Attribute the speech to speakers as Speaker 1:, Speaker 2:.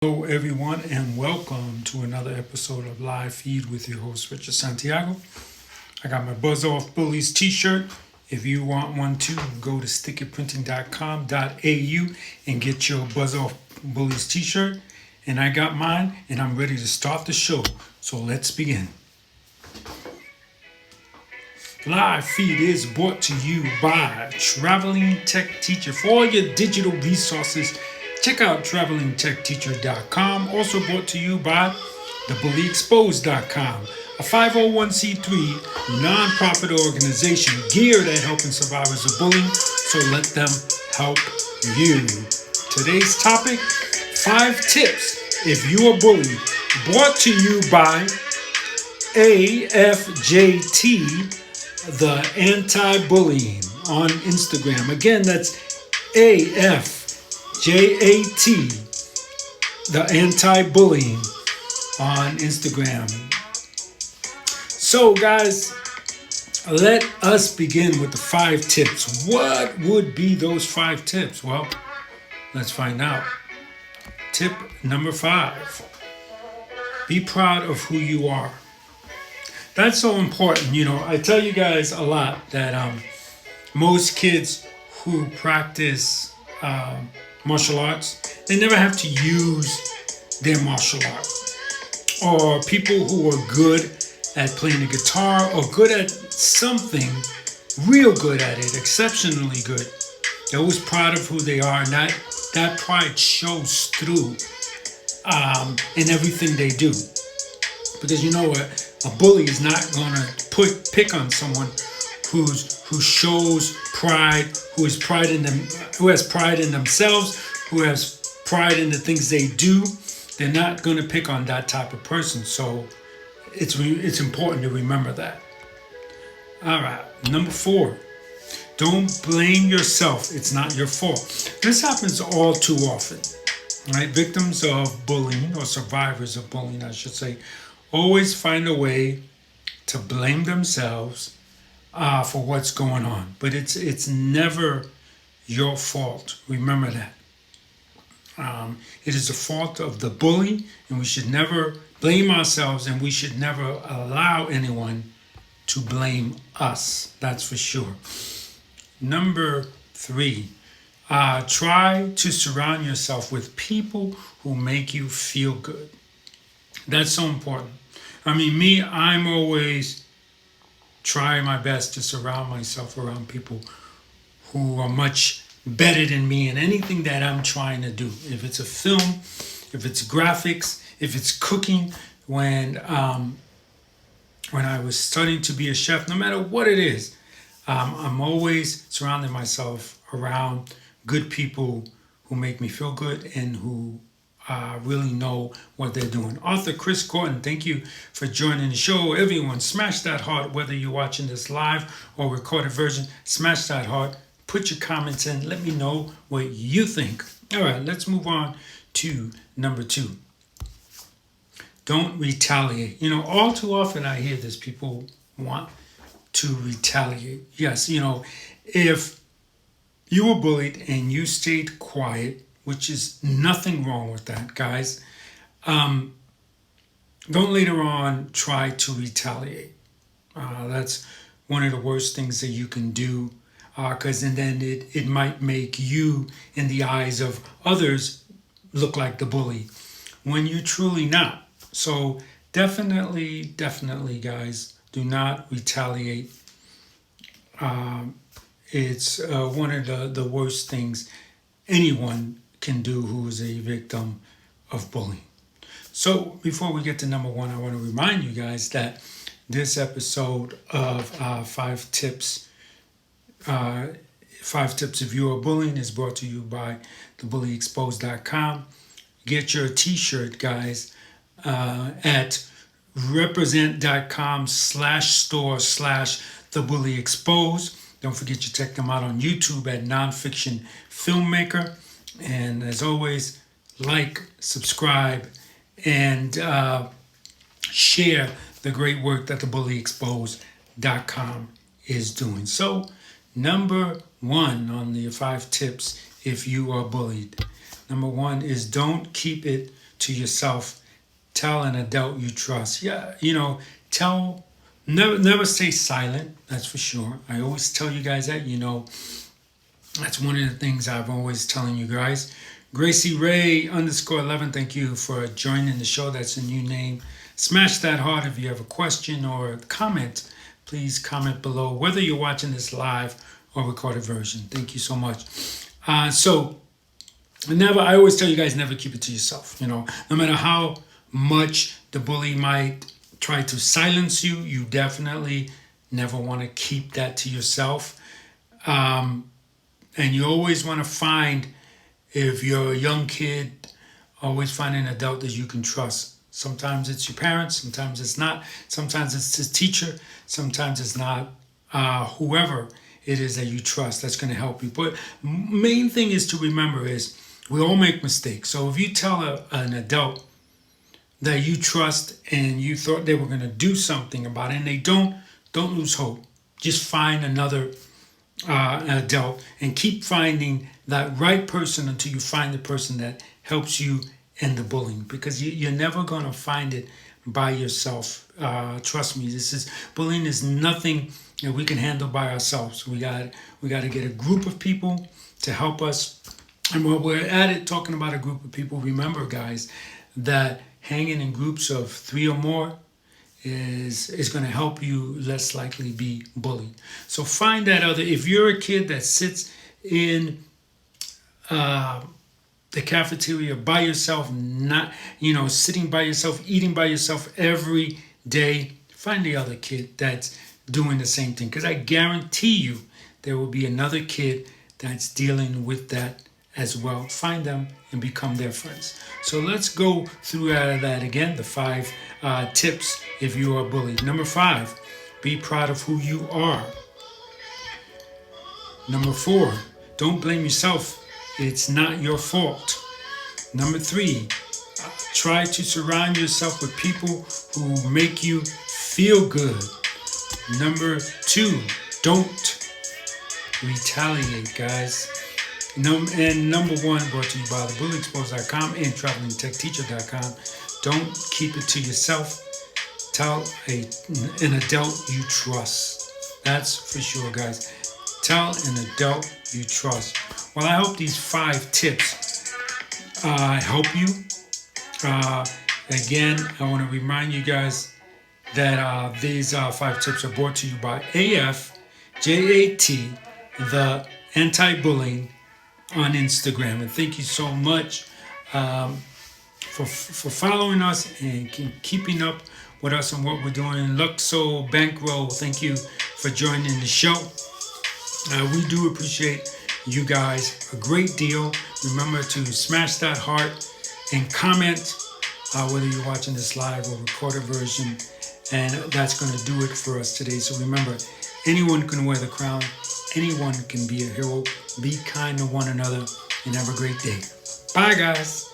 Speaker 1: Hello, everyone, and welcome to another episode of Live Feed with your host, Richard Santiago. I got my Buzz Off Bullies t-shirt. If you want one too, go to stickyprinting.com.au and get your Buzz Off Bullies t-shirt. And I got mine, and I'm ready to start the show. So let's begin. Live Feed is brought to you by Traveling Tech Teacher. For all your digital resources, check out travelingtechteacher.com. Also brought to you by thebullyexposed.com, a 501c3 nonprofit organization geared at helping survivors of bullying. So let them help you. Today's topic, 5 tips if you are bullied. Brought to you by AFJT, the anti-bullying on Instagram. Again, that's AFJAT, the anti-bullying on Instagram. So guys, let us begin with the 5 tips. What would be those 5 tips? Well, let's find out. Tip number 5, be proud of who you are. That's so important. I tell you guys a lot that most kids who practice martial arts, they never have to use their martial art. Or people who are good at playing the guitar or good at something, real good at it, exceptionally good. They're always proud of who they are, and that pride shows through in everything they do. Because you know what? A bully is not gonna pick on someone who shows pride, who has pride in themselves, who has pride in the things they do. They're not gonna pick on that type of person. So it's important to remember that. All right, number 4, don't blame yourself. It's not your fault. This happens all too often, right? Victims of bullying, or survivors of bullying, I should say, always find a way to blame themselves for what's going on. But it's never your fault. Remember that. It is the fault of the bully, and we should never blame ourselves, and we should never allow anyone to blame us. That's for sure. Number 3, try to surround yourself with people who make you feel good. That's so important. I'm always trying my best to surround myself around people who are much better than me in anything that I'm trying to do. If it's a film, if it's graphics, if it's cooking. When I was studying to be a chef, no matter what it is, I'm always surrounding myself around good people who make me feel good and who really know what they're doing. Author Chris Gordon, thank you for joining the show. Everyone, smash that heart, whether you're watching this live or recorded version. Smash that heart. Put your comments in. Let me know what you think. All right, let's move on to number 2. Don't retaliate. All too often I hear this. People want to retaliate. Yes, if you were bullied and you stayed quiet, which is nothing wrong with that, guys. Don't later on try to retaliate. That's one of the worst things that you can do, because then it might make you, in the eyes of others, look like the bully, when you're truly not. So definitely, guys, do not retaliate. It's one of the worst things anyone can do who is a victim of bullying. So before we get to number 1, I want to remind you guys that this episode of 5 tips if you are bullying is brought to you by thebullyexposed.com. Get your t-shirt, guys, at represent.com/store/thebullyexposed. Don't forget to check them out on YouTube at Nonfiction Filmmaker. And as always, like, subscribe, and share the great work that thebullyexposed.com is doing. So, number 1 on the 5 tips if you are bullied. Number one is don't keep it to yourself. Tell an adult you trust. Yeah, tell. Never stay silent. That's for sure. I always tell you guys that. That's one of the things I've always telling you guys. Gracie Ray _11. Thank you for joining the show. That's a new name. Smash that heart if you have a question or comment. Please comment below whether you're watching this live or recorded version. Thank you so much. I always tell you guys, never keep it to yourself. No matter how much the bully might try to silence you, you definitely never want to keep that to yourself. And you always want to find, if you're a young kid, always find an adult that you can trust. Sometimes it's your parents, sometimes it's not. Sometimes it's the teacher, sometimes it's not. Whoever it is that you trust, that's going to help you. But main thing is to remember is we all make mistakes. So if you tell an adult that you trust and you thought they were going to do something about it and they don't lose hope. Just find another adult and keep finding that right person until you find the person that helps you end the bullying, because you're never going to find it by yourself. Trust me, bullying is nothing that we can handle by ourselves. We got to get a group of people to help us. And while we're at it, talking about a group of people, remember, guys, that hanging in groups of 3 or more is going to help you less likely be bullied. So find that other. If you're a kid that sits in the cafeteria by yourself, not sitting by yourself, eating by yourself every day, find the other kid that's doing the same thing, because I guarantee you there will be another kid that's dealing with that as well. Find them and become their friends. So let's go through that again, the 5 tips if you are bullied. Number 5, be proud of who you are. Number 4, don't blame yourself. It's not your fault. Number 3, try to surround yourself with people who make you feel good. Number 2, don't retaliate, guys. And number 1, brought to you by thebullyexposed.com and travelingtechteacher.com. Don't keep it to yourself. Tell an adult you trust. That's for sure, guys. Tell an adult you trust. Well, I hope these 5 tips help you. Again, I want to remind you guys that these 5 tips are brought to you by AFJAT, the anti-bullying on Instagram. And thank you so much for following us and keeping up with us and what we're doing. Luxo Bankroll, thank you for joining the show. We do appreciate you guys a great deal. Remember to smash that heart and comment whether you're watching this live or recorded version. And that's going to do it for us today. So remember, anyone can wear the crown. Anyone can be a hero. Be kind to one another and have a great day. Bye, guys.